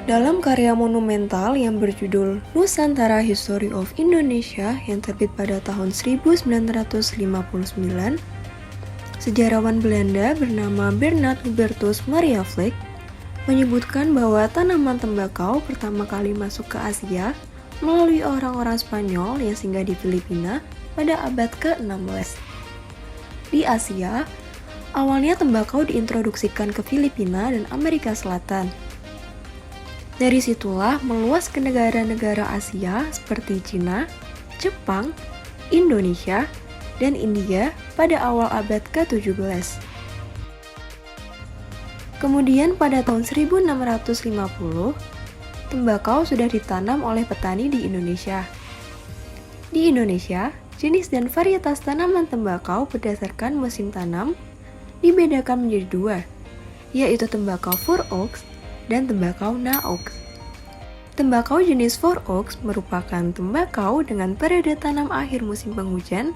Dalam karya monumental yang berjudul Nusantara History of Indonesia yang terbit pada tahun 1959, sejarawan Belanda bernama Bernard Hubertus Maria Fleck menyebutkan bahwa tanaman tembakau pertama kali masuk ke Asia melalui orang-orang Spanyol yang singgah di Filipina pada abad ke-16. Di Asia, awalnya tembakau diintroduksikan ke Filipina dan Amerika Selatan. Dari situlah meluas ke negara-negara Asia seperti Cina, Jepang, Indonesia, dan India pada awal abad ke-17. Kemudian pada tahun 1650, tembakau sudah ditanam oleh petani di Indonesia. Di Indonesia, jenis dan varietas tanaman tembakau berdasarkan musim tanam dibedakan menjadi dua, yaitu tembakau Four Oaks dan tembakau Naoaks. Tembakau jenis Four Oaks merupakan tembakau dengan periode tanam akhir musim penghujan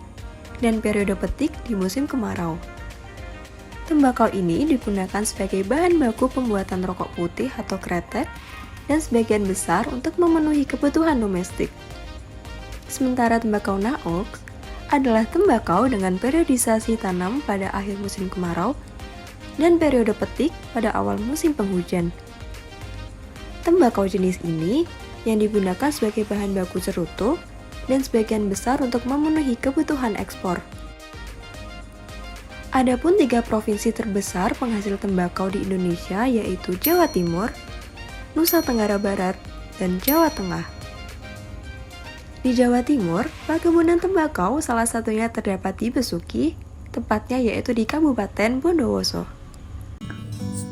dan periode petik di musim kemarau. Tembakau ini digunakan sebagai bahan baku pembuatan rokok putih atau kretek dan sebagian besar untuk memenuhi kebutuhan domestik. Sementara tembakau Naoaks adalah tembakau dengan periodisasi tanam pada akhir musim kemarau dan periode petik pada awal musim penghujan. Tembakau jenis ini yang digunakan sebagai bahan baku cerutu dan sebagian besar untuk memenuhi kebutuhan ekspor. Adapun 3 provinsi terbesar penghasil tembakau di Indonesia yaitu Jawa Timur, Nusa Tenggara Barat, dan Jawa Tengah. Di Jawa Timur, perkebunan tembakau salah satunya terdapat di Besuki, tepatnya yaitu di Kabupaten Bondowoso.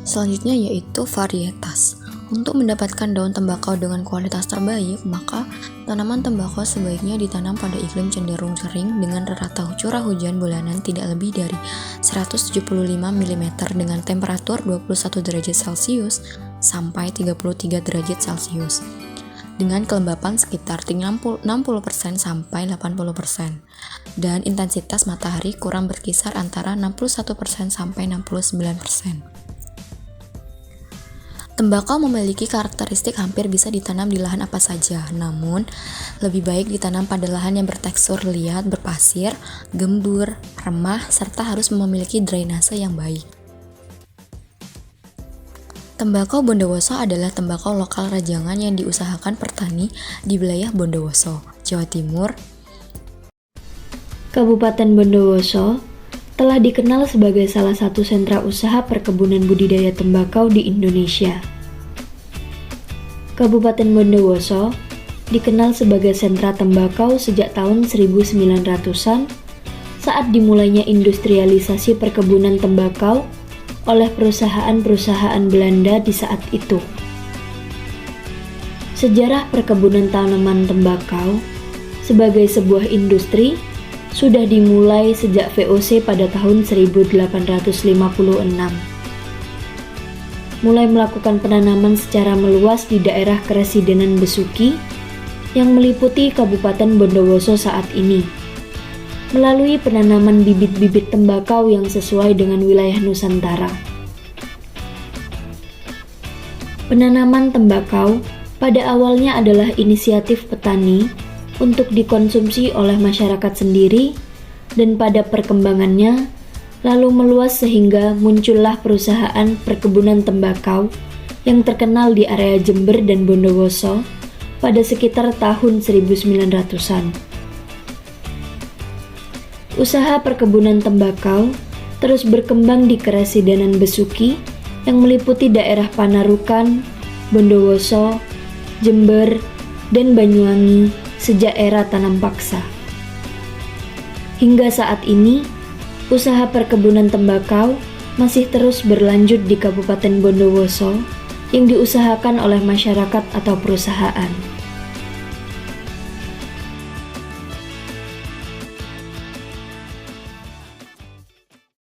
Selanjutnya yaitu varietas. Untuk mendapatkan daun tembakau dengan kualitas terbaik, maka tanaman tembakau sebaiknya ditanam pada iklim cenderung kering dengan rata curah hujan bulanan tidak lebih dari 175 mm dengan temperatur 21 derajat Celcius sampai 33 derajat Celcius dengan kelembapan sekitar 60% sampai 80% dan intensitas matahari kurang berkisar antara 61% sampai 69%. Tembakau memiliki karakteristik hampir bisa ditanam di lahan apa saja, namun lebih baik ditanam pada lahan yang bertekstur liat, berpasir, gembur, remah, serta harus memiliki drainase yang baik. Tembakau Bondowoso adalah tembakau lokal rajangan yang diusahakan petani di wilayah Bondowoso, Jawa Timur. Kabupaten Bondowoso telah dikenal sebagai salah satu sentra usaha perkebunan budidaya tembakau di Indonesia. Kabupaten Bondowoso dikenal sebagai sentra tembakau sejak tahun 1900-an saat dimulainya industrialisasi perkebunan tembakau oleh perusahaan-perusahaan Belanda di saat itu. Sejarah perkebunan tanaman tembakau sebagai sebuah industri sudah dimulai sejak VOC pada tahun 1856. Mulai melakukan penanaman secara meluas di daerah Keresidenan Besuki yang meliputi Kabupaten Bondowoso saat ini, melalui penanaman bibit-bibit tembakau yang sesuai dengan wilayah Nusantara. Penanaman tembakau pada awalnya adalah inisiatif petani untuk dikonsumsi oleh masyarakat sendiri dan pada perkembangannya lalu meluas sehingga muncullah perusahaan perkebunan tembakau yang terkenal di area Jember dan Bondowoso pada sekitar tahun 1900-an. Usaha perkebunan tembakau terus berkembang di Keresidenan Besuki yang meliputi daerah Panarukan, Bondowoso, Jember, dan Banyuwangi sejak era tanam paksa. Hingga saat ini, usaha perkebunan tembakau masih terus berlanjut di Kabupaten Bondowoso yang diusahakan oleh masyarakat atau perusahaan.